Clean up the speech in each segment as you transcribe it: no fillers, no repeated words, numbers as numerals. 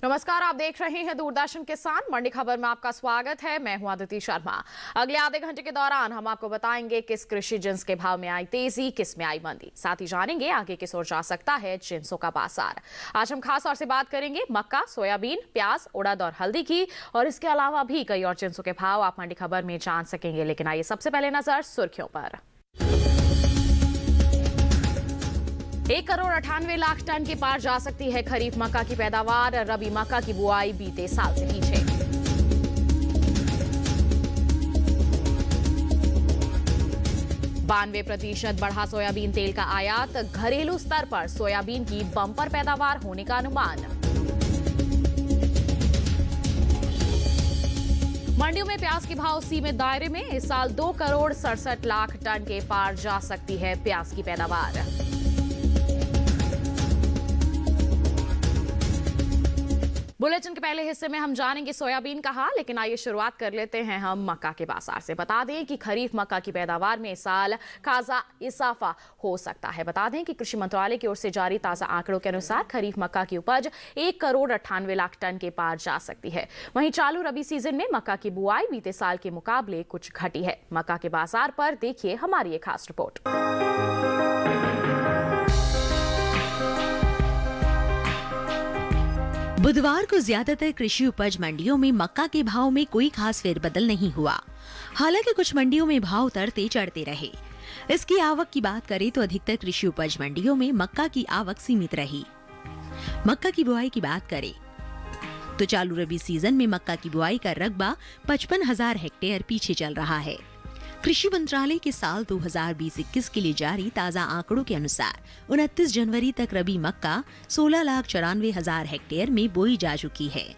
नमस्कार, आप देख रहे हैं दूरदर्शन किसान मंडी खबर में आपका स्वागत है। मैं हूं आदिति शर्मा। अगले आधे घंटे के दौरान हम आपको बताएंगे किस कृषि जिन्स के भाव में आई तेजी, किस में आई मंदी। साथ ही जानेंगे आगे किस ओर जा सकता है जिन्सों का बाजार। आज हम खास तौर से बात करेंगे मक्का, सोयाबीन, प्याज, उड़द और हल्दी की, और इसके अलावा भी कई और जिन्सों के भाव आप मंडी खबर में जान सकेंगे। लेकिन आइए सबसे पहले नजर सुर्खियों पर। 1,98,00,000 टन के पार जा सकती है खरीफ मक्का की पैदावार। रबी मक्का की बुआई बीते साल से पीछे। बानवे % बढ़ा सोयाबीन तेल का आयात। घरेलू स्तर पर सोयाबीन की बम्पर पैदावार होने का अनुमान। मंडियों में प्याज के भाव सीमित दायरे में। इस साल 2,67,00,000 टन के पार जा सकती है प्याज की पैदावार। बुलेटिन के पहले हिस्से में हम जानेंगे सोयाबीन का हाल, लेकिन आइए शुरुआत कर लेते हैं हम मक्का के बाजार से। बता दें कि खरीफ मक्का की पैदावार में इस साल खासा इजाफा हो सकता है। बता दें कि कृषि मंत्रालय की ओर से जारी ताजा आंकड़ों के अनुसार खरीफ मक्का की उपज 1,98,00,000 टन के पार जा सकती है। वहीं चालू रबी सीजन में मक्का की बुआई बीते साल के मुकाबले कुछ घटी है। मक्का के बाजार पर देखिए हमारी एक खास रिपोर्ट। बुधवार को ज्यादातर कृषि उपज मंडियों में मक्का के भाव में कोई खास फेरबदल नहीं हुआ। हालांकि कुछ मंडियों में भाव उतरते चढ़ते रहे। इसकी आवक की बात करें तो अधिकतर कृषि उपज मंडियों में मक्का की आवक सीमित रही। मक्का की बुआई की बात करें तो चालू रबी सीजन में मक्का की बुआई का रकबा 55,000 हेक्टेयर पीछे चल रहा है। कृषि मंत्रालय के साल 2020-21 के लिए जारी ताजा आंकड़ों के अनुसार 29 जनवरी तक रबी मक्का 16,94,000 हेक्टेयर में बोई जा चुकी है,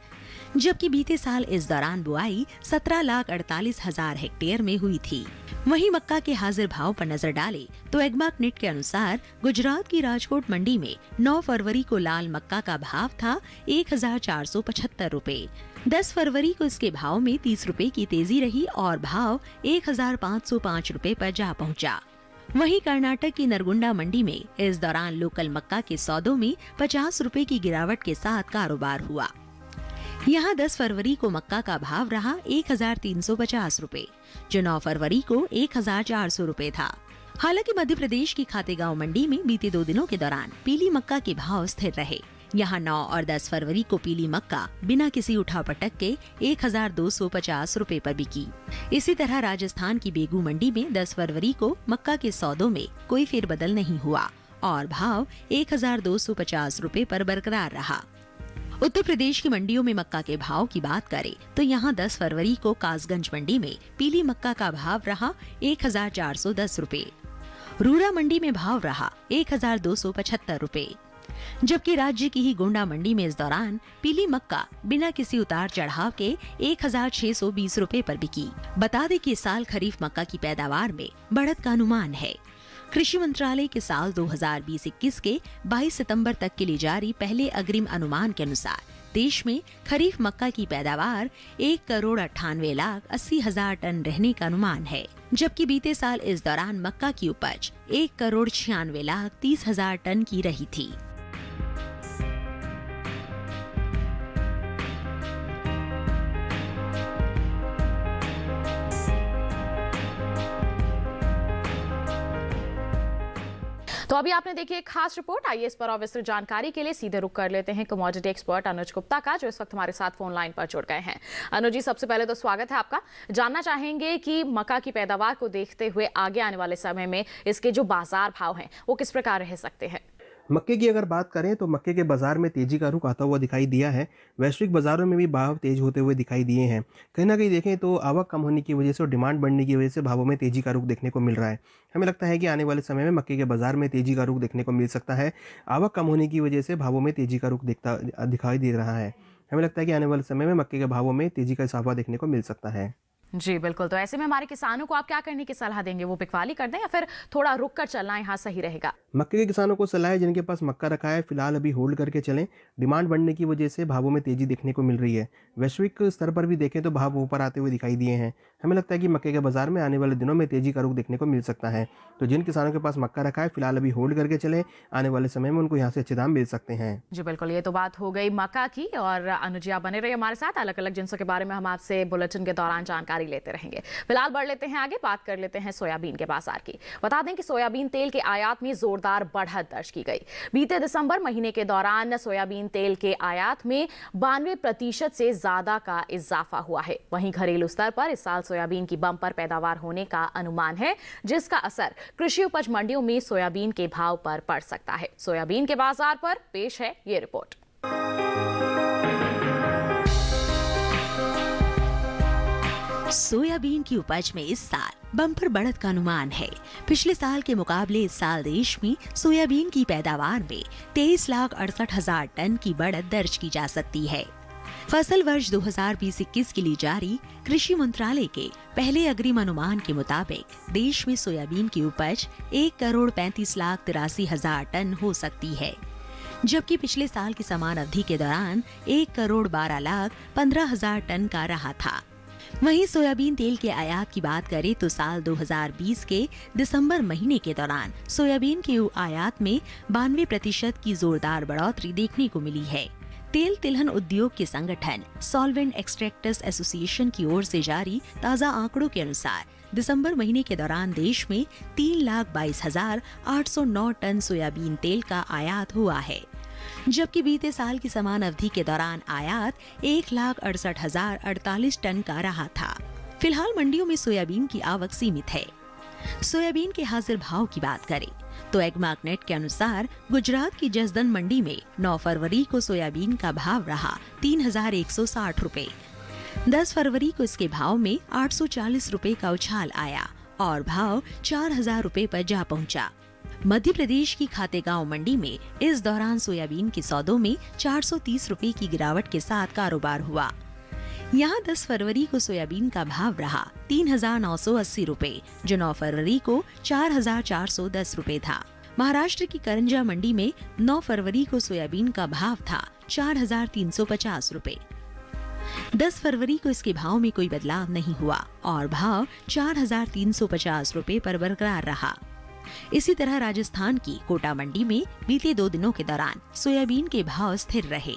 जबकि बीते साल इस दौरान बुआई 17,48,000 हेक्टेयर में हुई थी। वहीं मक्का के हाजिर भाव पर नजर डालें तो एग्मार्कनेट के अनुसार गुजरात की राजकोट मंडी में 9 फरवरी को लाल मक्का का भाव था 1,475 रुपए। 10 फरवरी को इसके भाव में 30 रुपए की तेजी रही और भाव 1,505 रुपए पर जा पहुंचा। वहीं कर्नाटक की नरगुंडा मंडी में इस दौरान लोकल मक्का के सौदों में 50 रुपए की गिरावट के साथ कारोबार हुआ। यहाँ 10 फरवरी को मक्का का भाव रहा 1,350 रुपए, जो 9 फरवरी को 1,400 रुपए था। हालांकि मध्य प्रदेश की खातेगांव मंडी में बीते 2 दिनों के दौरान पीली मक्का के भाव स्थिर रहे। यहाँ 9 और 10 फरवरी को पीली मक्का बिना किसी उठापटक के 1,250 रुपए पर बिकी। इसी तरह राजस्थान की बेगू मंडी में 10 फरवरी को मक्का के सौदों में कोई फेरबदल नहीं हुआ और भाव 1,250 रुपए पर बरकरार रहा। उत्तर प्रदेश की मंडियों में मक्का के भाव की बात करें तो यहाँ 10 फरवरी को कासगंज मंडी में पीली मक्का का भाव रहा 1,410 रुपए। रूरा मंडी में भाव रहा 1,275 रुपए, जबकि राज्य की ही गोंडा मंडी में इस दौरान पीली मक्का बिना किसी उतार चढ़ाव के 1,620 रुपए पर बिकी। बता दें कि इस साल खरीफ मक्का की पैदावार में बढ़त का अनुमान है। कृषि मंत्रालय के साल 2020-21 के 22 सितंबर तक के लिए जारी पहले अग्रिम अनुमान के अनुसार देश में खरीफ मक्का की पैदावार 1,98,80,000 टन रहने का अनुमान है, जबकि बीते साल इस दौरान मक्का की उपज 1,96,30,000 टन की रही थी। तो अभी आपने देखी एक खास रिपोर्ट। आइए इस पर और विस्तृत जानकारी के लिए सीधे रुक कर लेते हैं कमोडिटी एक्सपर्ट अनुज गुप्ता का, जो इस वक्त हमारे साथ फोन लाइन पर जुड़ गए हैं। अनुज जी, सबसे पहले तो स्वागत है आपका। जानना चाहेंगे कि मक्का की पैदावार को देखते हुए आगे आने वाले समय में इसके जो बाजार भाव हैं वो किस प्रकार रह सकते हैं? मक्के की अगर बात करें तो मक्के के बाजार में तेजी का रुख आता हुआ दिखाई दिया है। वैश्विक बाजारों में भी भाव तेज होते हुए दिखाई दिए हैं। कहीं ना कहीं देखें तो आवक कम होने की वजह से और डिमांड बढ़ने की वजह से भावों में तेजी का रुख देखने को मिल रहा है। हमें लगता है कि आने वाले समय में मक्के के बाजार में तेजी का रुख देखने को मिल सकता है। आवक कम होने की वजह से भावों में तेजी का रुख दिखाई दे रहा है। हमें लगता है कि आने वाले समय में मक्के के भावों में तेजी का इजाफा देखने को मिल सकता है। जी बिल्कुल, तो ऐसे में हमारे किसानों को आप क्या करने की सलाह देंगे? वो बिकवाली कर दें या फिर थोड़ा रुक कर चलना यहाँ सही रहेगा? मक्के के किसानों को सलाह है, जिनके पास मक्का रखा है फिलहाल अभी होल्ड करके चलें। डिमांड बढ़ने की वजह से भावों में तेजी देखने को मिल रही है। वैश्विक स्तर पर भी देखें तो भाव ऊपर आते हुए दिखाई दिए हैं। हमें लगता है कि मक्के के बाजार में आने वाले दिनों में तेजी का रुख देखने को मिल सकता है। तो जिन किसानों के पास मक्का रखा है फिलहाल अभी होल्ड करके चलें, आने वाले समय में उनको यहाँ से अच्छे दाम मिल सकते हैं। जी बिल्कुल, ये तो बात हो गई मक्का की। और अनुज जी, आप बने रहिए हमारे साथ, अलग अलग जिन्सों के बारे में हम आपसे बुलेटिन के दौरान जानकारी लेते रहेंगे। फिलहाल बढ़ लेते हैं आगे, बात कर लेते हैं सोयाबीन के बाजार की। बता दें कि सोयाबीन तेल के आयात में जोरदार बढ़त दर्ज की गई। बीते दिसंबर महीने के दौरान सोयाबीन तेल के आयात में 92% से ज्यादा का इजाफा हुआ है। वहीं घरेलू स्तर पर इस साल सोयाबीन की बम्पर पैदावार होने का अनुमान है, जिसका असर कृषि उपज मंडियों में सोयाबीन के भाव पर पड़ सकता है। सोयाबीन के बाजार पर पेश है ये रिपोर्ट। सोयाबीन की उपज में इस साल बम्पर बढ़त का अनुमान है। पिछले साल के मुकाबले इस साल देश में सोयाबीन की पैदावार में 23,68,000 टन की बढ़त दर्ज की जा सकती है। फसल वर्ष 2020-21 के लिए जारी कृषि मंत्रालय के पहले अग्रिम अनुमान के मुताबिक देश में सोयाबीन की उपज 1,35,83,000 टन हो सकती है, जबकि पिछले साल की समान अवधि के दौरान 1,12,15,000 टन का रहा था। वहीं सोयाबीन तेल के आयात की बात करें तो साल 2020 के दिसंबर महीने के दौरान सोयाबीन के आयात में 92% की जोरदार बढ़ोतरी देखने को मिली है। तेल तिलहन उद्योग के संगठन सॉल्वेंट एक्सट्रैक्टर्स एसोसिएशन की ओर से जारी ताज़ा आंकड़ों के अनुसार दिसंबर महीने के दौरान देश में 3,22,809 टन सोयाबीन तेल का आयात हुआ है, जबकि बीते साल की समान अवधि के दौरान आयात 1,68,048 टन का रहा था। फिलहाल मंडियों में सोयाबीन की आवक सीमित है। सोयाबीन के हाजिर भाव की बात करें तो एग्मार्कनेट के अनुसार गुजरात की जसदन मंडी में 9 फरवरी को सोयाबीन का भाव रहा 3,160 रुपए। 10 फरवरी को इसके भाव में 840 रुपए का उछाल आया और भाव 4,000 रुपए पर जा पहुंचा। मध्य प्रदेश की खातेगांव मंडी में इस दौरान सोयाबीन के सौदों में 430 रुपए की गिरावट के साथ कारोबार हुआ। यहाँ 10 फरवरी को सोयाबीन का भाव रहा 3,980 रुपए, जो 9 फरवरी को 4,410 रुपए था। महाराष्ट्र की करंजा मंडी में 9 फरवरी को सोयाबीन का भाव था 4,350 रुपए। 10 फरवरी को इसके भाव में कोई बदलाव नहीं हुआ और भाव 4,350 रुपए पर बरकरार रहा। इसी तरह राजस्थान की कोटा मंडी में बीते 2 दिनों के दौरान सोयाबीन के भाव स्थिर रहे।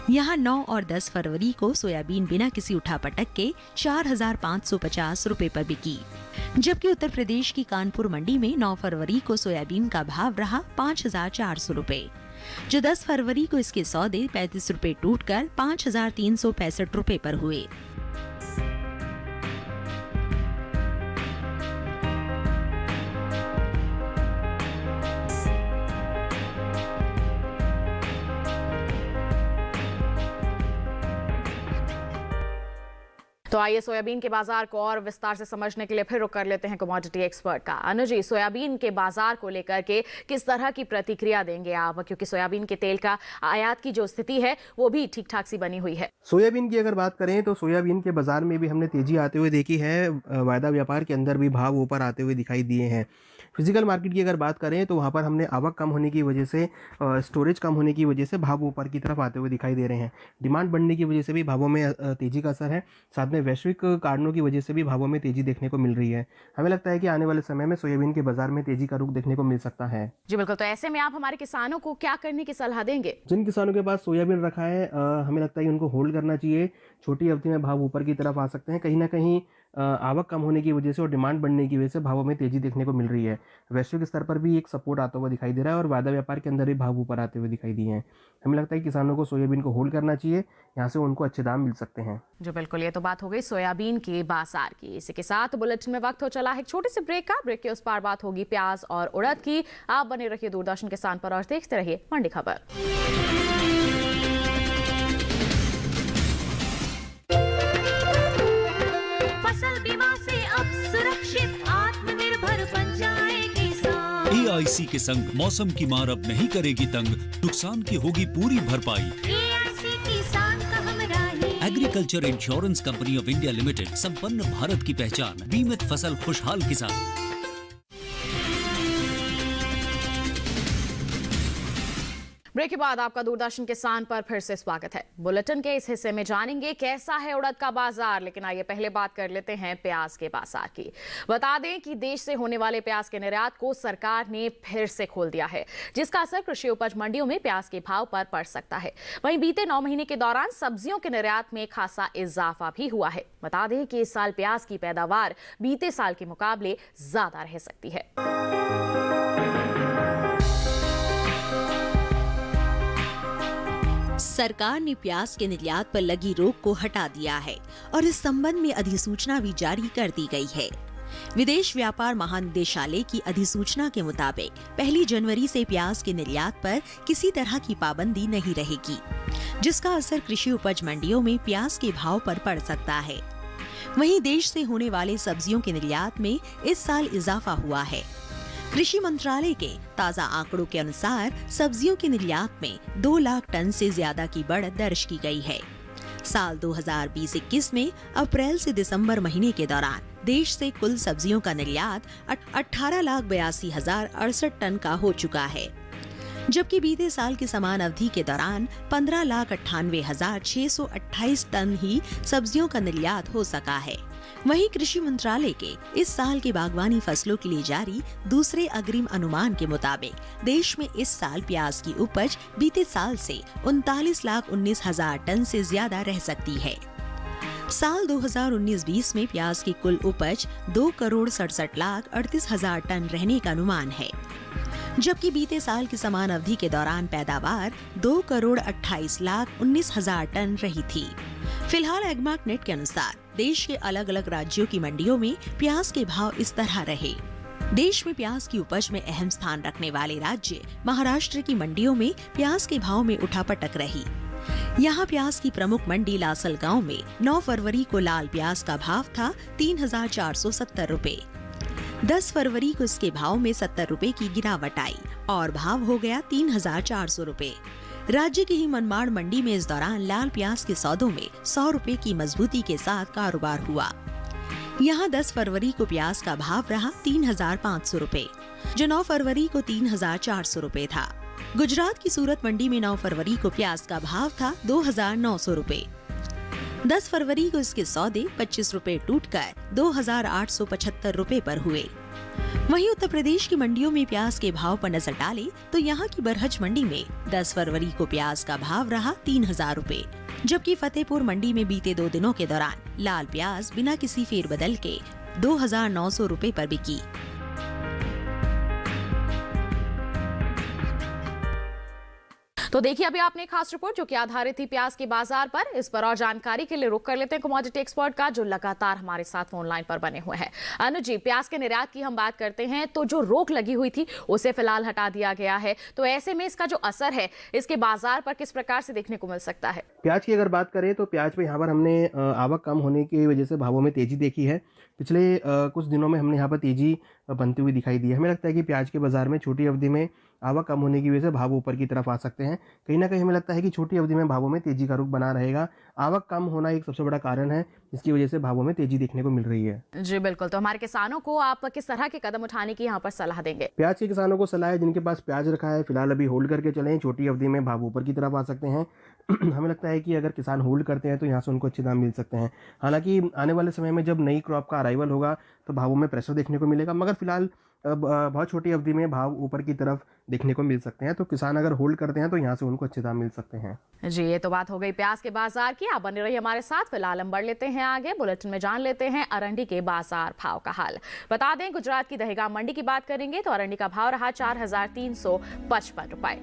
यहाँ 9 और 10 फरवरी को सोयाबीन बिना किसी उठापटक के 4,550 रुपए पर बिकी, जबकि उत्तर प्रदेश की कानपुर मंडी में 9 फरवरी को सोयाबीन का भाव रहा 5,400 रुपए, जो 10 फरवरी को इसके सौदे 35 रुपए टूटकर 5,365 रुपए पर हुए। तो आइए सोयाबीन के बाजार को और विस्तार से समझने के लिए फिर रुक कर लेते हैं कमोडिटी एक्सपर्ट का। अनुज जी, सोयाबीन के बाजार को लेकर के किस तरह की प्रतिक्रिया देंगे आप, क्योंकि सोयाबीन के तेल का आयात की जो स्थिति है वो भी ठीक ठाक सी बनी हुई है। सोयाबीन की अगर बात करें तो सोयाबीन के बाजार में भी हमने तेजी आते हुए देखी है। वायदा व्यापार के अंदर भी भाव ऊपर आते हुए दिखाई दिए हैं। फिजिकल मार्केट की अगर बात करें तो वहाँ पर हमने आवक कम होने की वजह से, स्टोरेज कम होने की वजह से भाव ऊपर की तरफ आते हुए दिखाई दे रहे हैं। डिमांड बढ़ने की वजह से भी भावों में तेजी का असर है। साथ में वैश्विक कारणों की वजह से भी भावों में तेजी देखने को मिल रही है। हमें लगता है कि आने वाले समय में सोयाबीन के बाजार में तेजी का रुख देखने को मिल सकता है। जी बिल्कुल, तो ऐसे में आप हमारे किसानों को क्या करने की सलाह देंगे? जिन किसानों के पास सोयाबीन रखा है हमें लगता है कि उनको होल्ड करना चाहिए। छोटी अवधि में भाव ऊपर की तरफ आ सकते हैं। कहीं ना कहीं आवक कम होने की वजह से और डिमांड बढ़ने की वजह से भावों में तेजी देखने को मिल रही है। वैश्विक स्तर पर भी एक सपोर्ट आता हुआ दिखाई दे रहा है और वायदा व्यापार के अंदर भी भाव ऊपर आते हुए दिखाई दिए हैं। हमें लगता है कि किसानों को सोयाबीन को होल्ड करना चाहिए, यहाँ से उनको अच्छे दाम मिल सकते हैं। जो बिल्कुल, ये तो बात हो गई सोयाबीन के बाजार की। इसी के साथ बुलेटिन में वक्त हो चला है एक छोटे से ब्रेक का। ब्रेक के उस पार बात होगी प्याज और उड़द की। आप बने रहिए दूरदर्शन किसान पर और देखते रहिए मंडी खबर। फसल बीमा से अब सुरक्षित आत्मनिर्भर बन जाए किसान। AIC के संग मौसम की मार अब नहीं करेगी तंग, नुकसान की होगी पूरी भरपाई। AIC किसान का हमराही। Agriculture insurance company of India limited, संपन्न भारत की पहचान, बीमित फसल खुशहाल किसान। ब्रेक के बाद आपका दूरदर्शन किसान पर फिर से स्वागत है। बुलेटिन के इस हिस्से में जानेंगे कैसा है उड़द का बाजार, लेकिन आइए पहले बात कर लेते हैं प्याज के बाजार की। बता दें कि देश से होने वाले प्याज के निर्यात को सरकार ने फिर से खोल दिया है, जिसका असर कृषि उपज मंडियों में प्याज के भाव पर पड़ सकता है। वहीं बीते 9 महीने के दौरान सब्जियों के निर्यात में खासा इजाफा भी हुआ है। बता दें कि इस साल प्याज की पैदावार बीते साल के मुकाबले ज्यादा रह सकती है। सरकार ने प्याज के निर्यात पर लगी रोक को हटा दिया है और इस संबंध में अधिसूचना भी जारी कर दी गई है। विदेश व्यापार महानिदेशालय की अधिसूचना के मुताबिक 1 जनवरी से प्याज के निर्यात पर किसी तरह की पाबंदी नहीं रहेगी, जिसका असर कृषि उपज मंडियों में प्याज के भाव पर पड़ सकता है। वहीं देश से होने वाले सब्जियों के निर्यात में इस साल इजाफा हुआ है। कृषि मंत्रालय के ताजा आंकड़ों के अनुसार सब्जियों के निर्यात में 2 लाख टन से ज्यादा की बढ़त दर्ज की गई है। साल 2020-21 में अप्रैल से दिसंबर महीने के दौरान देश से कुल सब्जियों का निर्यात 18,82,068 टन का हो चुका है, जबकि बीते साल की समान अवधि के दौरान 15,98,628 टन ही सब्जियों का निर्यात हो सका है। वहीं कृषि मंत्रालय के इस साल के बागवानी फसलों के लिए जारी दूसरे अग्रिम अनुमान के मुताबिक देश में इस साल प्याज की उपज बीते साल से 39,19,000 टन से ज्यादा रह सकती है। साल 2019-20 में प्याज की कुल उपज 2,67,38,000 टन रहने का अनुमान है, जबकि बीते साल की समान अवधि के दौरान पैदावार 2,28,19,000 टन रही थी। फिलहाल एग्मार्क नेट के अनुसार देश के अलग अलग राज्यों की मंडियों में प्याज के भाव इस तरह रहे। देश में प्याज की उपज में अहम स्थान रखने वाले राज्य महाराष्ट्र की मंडियों में प्याज के भाव में उठापटक रही। यहाँ प्याज की प्रमुख मंडी लासलगांव में 9 फरवरी को लाल प्याज का भाव था 3,470 रुपए। 10 फरवरी को इसके भाव में 70 रुपए की गिरावट आई और भाव हो गया 3,400 रुपए। राज्य की ही मनमाड़ मंडी में इस दौरान लाल प्याज के सौदों में 100 रुपए की मजबूती के साथ कारोबार हुआ। यहाँ 10 फरवरी को प्याज का भाव रहा 3,500 रुपए, जो 9 फरवरी को 3,400 रुपए था। गुजरात की सूरत मंडी में 9 फरवरी को प्याज का भाव था 2,900 रुपए। 10 फरवरी को इसके सौदे 25 रुपए टूटकर 2,875 रुपए पर हुए। वहीं उत्तर प्रदेश की मंडियों में प्याज के भाव पर नजर डालें तो यहाँ की बरहज मंडी में 10 फरवरी को प्याज का भाव रहा 3,000 रुपए, जबकि फतेहपुर मंडी में बीते 2 दिनों के दौरान लाल प्याज बिना किसी फेरबदल के 2,900 रुपए पर बिकी। तो देखिए अभी आपने खास रिपोर्ट जो कि आधारित थी प्याज के बाजार पर। इस पर और जानकारी के लिए रुक कर लेते हैं कमोडिटी एक्सपर्ट का, जो लगातार हमारे साथ फोन लाइन पर बने हुए हैं। अनुज जी, प्याज के निर्यात की हम बात करते हैं तो जो रोक लगी हुई थी उसे फिलहाल हटा दिया गया है, तो ऐसे में इसका जो असर है इसके बाजार पर किस प्रकार से देखने को मिल सकता है? प्याज की अगर बात करें तो प्याज पे यहाँ पर हमने आवक कम होने की वजह से भावों में तेजी देखी है। पिछले कुछ दिनों में हमने यहाँ पर तेजी बनती हुई दिखाई दी है। हमें लगता है कि प्याज के बाजार में छोटी अवधि में आवक कम होने की वजह से भाव ऊपर की तरफ आ सकते हैं। कहीं ना कहीं हमें लगता है कि छोटी अवधि में भावों में तेजी का रुख बना रहेगा। आवक कम होना एक सबसे बड़ा कारण है जिसकी वजह से भावों में तेजी देखने को मिल रही है। जी बिल्कुल, तो हमारे किसानों को आप किस तरह के कदम उठाने की यहाँ पर सलाह देंगे? प्याज के किसानों को सलाह है जिनके पास प्याज रखा है फिलहाल अभी होल्ड करके चलें, छोटी अवधि में भाव ऊपर की तरफ आ सकते हैं। हमें लगता है कि अगर किसान होल्ड करते हैं तो यहाँ से उनको अच्छे दाम मिल सकते हैं। हालांकि आने वाले समय में जब नई क्रॉप का अराइवल होगा तो भावों में प्रेशर देखने को मिलेगा, मगर फिलहाल बहुत छोटी अवधि में भाव ऊपर की तरफ देखने को मिल सकते हैं। तो किसान अगर होल्ड करते हैं तो यहाँ से उनको अच्छे दाम मिल सकते हैं। जी, ये तो बात हो गई प्याज के बाजार की। आप बने रहिए हमारे साथ। फिलहाल हम बढ़ लेते हैं आगे। बुलेटिन में जान लेते हैं अरंडी के बाजार भाव का हाल। बता दें गुजरात की दहेगाम मंडी की बात करेंगे तो अरंडी का भाव रहा 4,355 रुपए।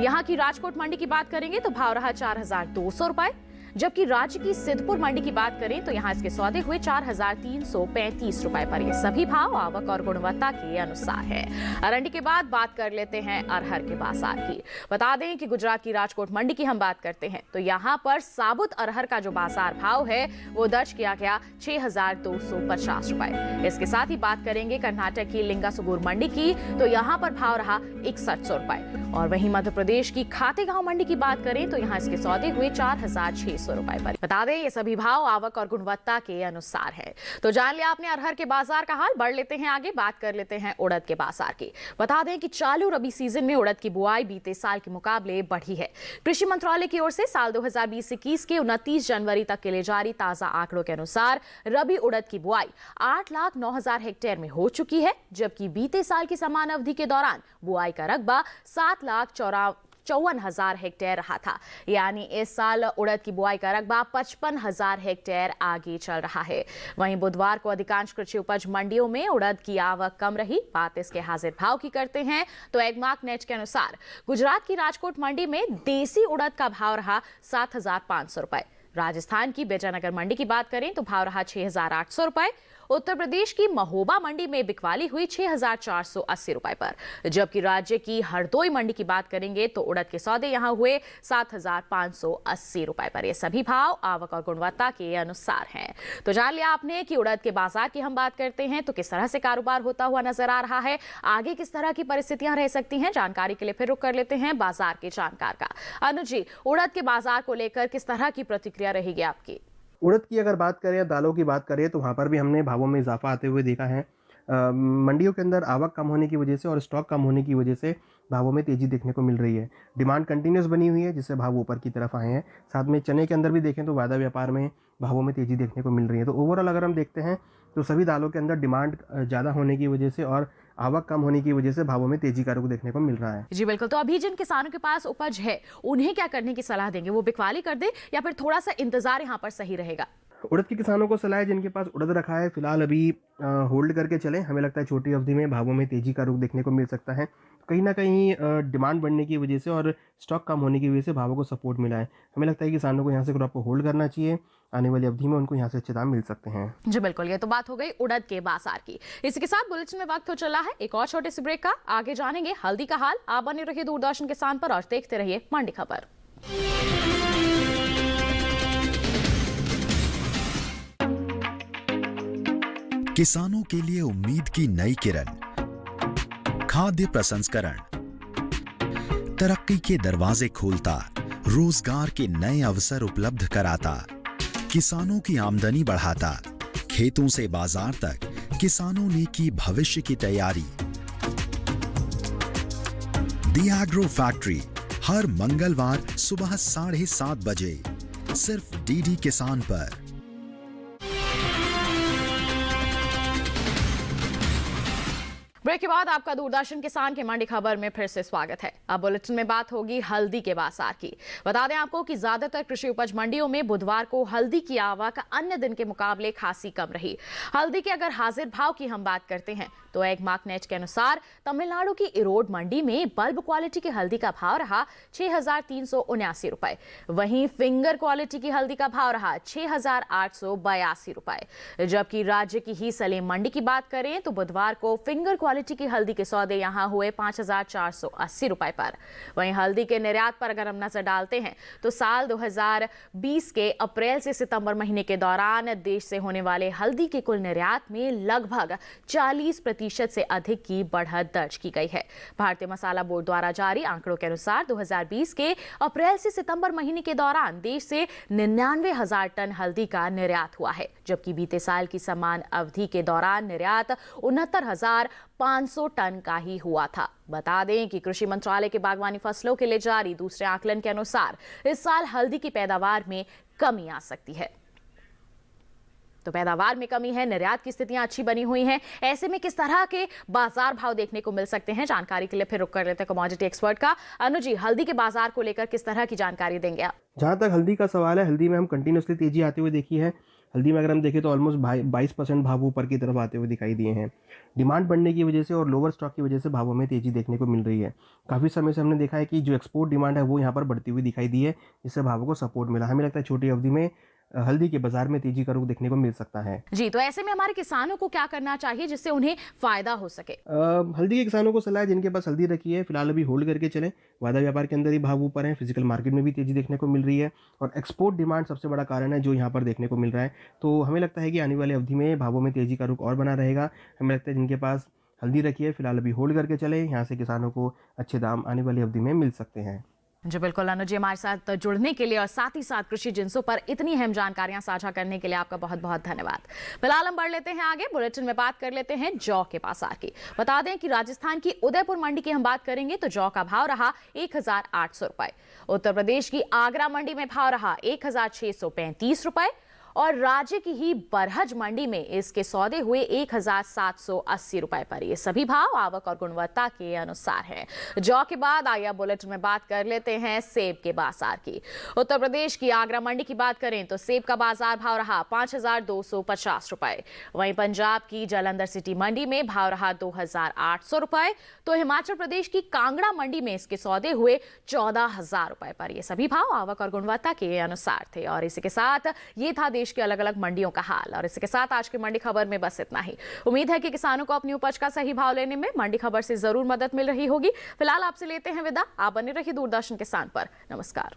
यहाँ की राजकोट मंडी की बात करेंगे तो भाव रहा 4,200 रुपए, जबकि राज्य की सिद्धपुर मंडी की बात करें तो यहाँ इसके सौदे हुए 4,335 रुपए पर। ये सभी भाव आवक और गुणवत्ता के अनुसार है। अरंडी के बाद बात कर लेते हैं अरहर के बाजार की। बता दें कि गुजरात की राजकोट मंडी की हम बात करते हैं तो यहाँ पर साबुत अरहर का जो बाजार भाव है वो दर्ज किया गया 6,250 रुपए। इसके साथ ही बात करेंगे कर्नाटक की लिंगासुगुर मंडी की तो यहाँ पर भाव रहा 6100 रुपए। और वहीं मध्य प्रदेश की खातेगांव मंडी की बात करें तो यहाँ इसके सौदे हुए 4,600 रुपए पर। बता दें ये सभी भाव आवक और गुणवत्ता के अनुसार है। तो जान लिया आपने अरहर के बाजार का हाल, बढ़ लेते हैं आगे, बात कर लेते हैं उड़द के बाजार की। बता दें कि चालू रबी सीजन में उड़द की बुआई बीते साल के मुकाबले बढ़ी है। कृषि मंत्रालय की ओर से साल 2020-21 के 29 जनवरी तक के लिए जारी ताजा आंकड़ों के अनुसार रबी उड़द की बुआई 8,09,000 हेक्टेयर में हो चुकी है, जबकि बीते साल की समान अवधि के दौरान बुआई का रकबा 7,54,000 हेक्टेयर रहा था। यानी इस साल उड़द की बुआई का रकबा 55,000 हेक्टेयर आगे चल रहा है। वहीं बुधवार को अधिकांश कृषि उपज मंडियों में उड़द की आवक कम रही। बात इसके हाजिर भाव की करते हैं तो एगमार्क नेट के अनुसार गुजरात की राजकोट मंडी में देसी उड़द का भाव रहा 7,500 रुपए। राजस्थान की बेजानगर मंडी की बात करें तो भाव रहा 6,800 रुपए। उत्तर प्रदेश की महोबा मंडी में बिकवाली हुई 6,480 रुपए पर, जबकि राज्य की हरदोई मंडी की बात करेंगे तो उड़द के सौदे यहां हुए 7,580 रुपए पर। ये सभी भाव आवक और गुणवत्ता के अनुसार हैं। तो जान लिया आपने कि उड़द के बाजार की हम बात करते हैं तो किस तरह से कारोबार होता हुआ नजर आ रहा है, आगे किस तरह की परिस्थितियां रह सकती हैं, जानकारी के लिए फिर रुक कर लेते हैं बाजार के जानकार का। अनुज जी, उड़द के बाजार को लेकर किस तरह की प्रतिक्रिया रहेगी आपकी? उड़द की अगर बात करें या दालों की बात करें तो वहाँ पर भी हमने भावों में इजाफा आते हुए देखा है। मंडियों के अंदर आवक कम होने की वजह से और स्टॉक कम होने की वजह से भावों में तेज़ी देखने को मिल रही है। डिमांड कंटिन्यूस बनी हुई है जिससे भाव ऊपर की तरफ आए हैं। साथ में चने के अंदर भी देखें तो वायदा व्यापार में भावों में तेज़ी देखने को मिल रही है। तो ओवरऑल अगर हम देखते हैं तो सभी दालों के अंदर डिमांड ज़्यादा होने की वजह से और आवक कम होने की वजह से भावों में तेजी का रुख देखने को मिल रहा है। जी बिल्कुल। तो अभी जिन किसानों के पास उपज है उन्हें क्या करने की सलाह देंगे? वो बिकवाली कर दे या फिर थोड़ा सा इंतजार यहाँ पर सही रहेगा? उड़द के किसानों को सलाह है जिनके पास उड़द रखा है फिलहाल अभी होल्ड करके चलें। हमें लगता है छोटी अवधि में भावों में तेजी का रुख देखने को मिल सकता है। कहीं ना कहीं डिमांड बढ़ने की वजह से और स्टॉक कम होने की वजह से भावों को सपोर्ट मिला है। हमें लगता है कि किसानों को यहाँ से क्रॉप को होल्ड करना चाहिए। आने वाली अवधि में उनको यहाँ से अच्छे दाम मिल सकते हैं। जी बिल्कुल। ये तो बात हो गई उड़द के बाजार की। इसी के साथ बुलेटिन में वक्त हो चला है एक और छोटे से ब्रेक का। आगे जानेंगे हल्दी का हाल। आप बने रहिए दूरदर्शन किसान पर और देखते रहिए मंडी खबर। किसानों के लिए उम्मीद की नई किरण, खाद्य प्रसंस्करण, तरक्की के दरवाजे खोलता, रोजगार के नए अवसर उपलब्ध कराता, किसानों की आमदनी बढ़ाता, खेतों से बाजार तक किसानों ने की भविष्य की तैयारी। दी एग्रो फैक्ट्री हर मंगलवार सुबह 7:30 बजे सिर्फ डीडी किसान पर। ब्रेक के बाद आपका दूरदर्शन किसान के मंडी खबर में फिर से स्वागत है। अब बुलेटिन में बात होगी हल्दी के बाजार की। बता दें आपको कि ज्यादातर कृषि उपज मंडियों में बुधवार को हल्दी की आवक अन्य दिन के मुकाबले खासी कम रही। हल्दी के अगर हाजिर भाव की हम बात करते हैं तो एगमार्क नेट के अनुसार तमिलनाडु की इरोड मंडी में बल्ब क्वालिटी की हल्दी का भाव रहा 6,379 रुपए। वहीं फिंगर क्वालिटी की हल्दी का भाव रहा 6,882 रुपए। जबकि राज्य की ही सलेम मंडी की बात करें तो बुधवार को फिंगर क्वालिटी की हल्दी के सौदे यहां हुए 5,480 रुपए पर। वहीं हल्दी के निर्यात पर अगर हम नजर डालते हैं तो साल 2020 के अप्रैल से सितंबर महीने के दौरान देश से होने वाले हल्दी के कुल निर्यात में लगभग 40% से अधिक की बढ़त दर्ज की गई है। भारतीय मसाला बोर्ड द्वारा जारी आंकड़ों के अनुसार 2020 के अप्रैल से सितंबर महीने के दौरान देश से 99,000 टन हल्दी का निर्यात हुआ है, जबकि बीते साल की समान अवधि के दौरान निर्यात 69,500 टन का ही हुआ था। बता दें कि कृषि मंत्रालय के बागवानी फसलों के लिए जारी दूसरे आकलन के अनुसार इस साल हल्दी की पैदावार में कमी आ सकती है। तो पैदावार में कमी है, निर्यात की स्थितियां अच्छी बनी हुई हैं। ऐसे में किस तरह के बाजार भाव देखने को मिल सकते हैं, जानकारी के लिए फिर रुक कर लेते हैं कमोडिटी एक्सपर्ट का। अनु जी, हल्दी के बाजार को लेकर किस तरह की जानकारी देंगे आप? जहाँ तक हल्दी का सवाल है, हल्दी में हम कंटिन्यूसली तेजी आते हुए देखी है। हल्दी में अगर हम देखें तो ऑलमोस्ट 22% भाव ऊपर की तरफ आते हुए दिखाई दिए हैं। डिमांड बढ़ने की वजह से और लोअर स्टॉक की वजह से भावों में तेजी देखने को मिल रही है। काफ़ी समय से हमने देखा है कि जो एक्सपोर्ट डिमांड है वो यहाँ पर बढ़ती हुई दिखाई दी है, जिससे भावों को सपोर्ट मिला। हमें लगता है छोटी अवधि में हल्दी के बाजार में तेजी का रुख देखने को मिल सकता है। जी, तो ऐसे में हमारे किसानों को क्या करना चाहिए जिससे उन्हें फायदा हो सके? हल्दी के किसानों को सलाह है जिनके पास हल्दी रखी है फिलहाल अभी होल्ड करके चलें। वायदा व्यापार के अंदर ही भाव ऊपर है, फिजिकल मार्केट में भी तेजी देखने को मिल रही है और एक्सपोर्ट डिमांड सबसे बड़ा कारण है जो यहाँ पर देखने को मिल रहा है। तो हमें लगता है कि आने वाली अवधि में भावों में तेजी का रुख और बना रहेगा। हमें लगता है जिनके पास हल्दी रखी है फिलहाल अभी होल्ड करके चले, यहाँ से किसानों को अच्छे दाम आने वाली अवधि में मिल सकते हैं। जी बिल्कुल अनुज जी, हमारे साथ जुड़ने के लिए और साथ ही साथ कृषि जिंसों पर इतनी अहम जानकारियां साझा करने के लिए आपका बहुत बहुत धन्यवाद। फिलहाल हम बढ़ लेते हैं आगे, बुलेटिन में बात कर लेते हैं जौ के बाजार की। बता दें कि राजस्थान की उदयपुर मंडी की हम बात करेंगे तो जौ का भाव रहा 1,800 रुपए। उत्तर प्रदेश की आगरा मंडी में भाव रहा 1,635 रुपए और राज्य की ही बरहज मंडी में इसके सौदे हुए 1,780 रुपए पर। ये सभी भाव आवक और गुणवत्ता के अनुसार हैं। जौ के बाद आइए बुलेटिन में बात कर लेते हैं सेब के बाजार की। उत्तर प्रदेश की आगरा मंडी की बात करें तो सेब का बाजार भाव रहा 5,250 रुपए। वहीं पंजाब की जालंधर सिटी मंडी में भाव रहा 2,800 रुपए। तो हिमाचल प्रदेश की कांगड़ा मंडी में इसके सौदे हुए 14,000 रुपए पर। ये सभी भाव आवक और गुणवत्ता के अनुसार थे। और इसी के साथ ये था देश की अलग अलग मंडियों का हाल। और इसके साथ आज की मंडी खबर में बस इतना ही। उम्मीद है कि किसानों को अपनी उपज का सही भाव लेने में मंडी खबर से जरूर मदद मिल रही होगी। फिलहाल आपसे लेते हैं विदा। आप बने रहिए दूरदर्शन किसान पर। नमस्कार।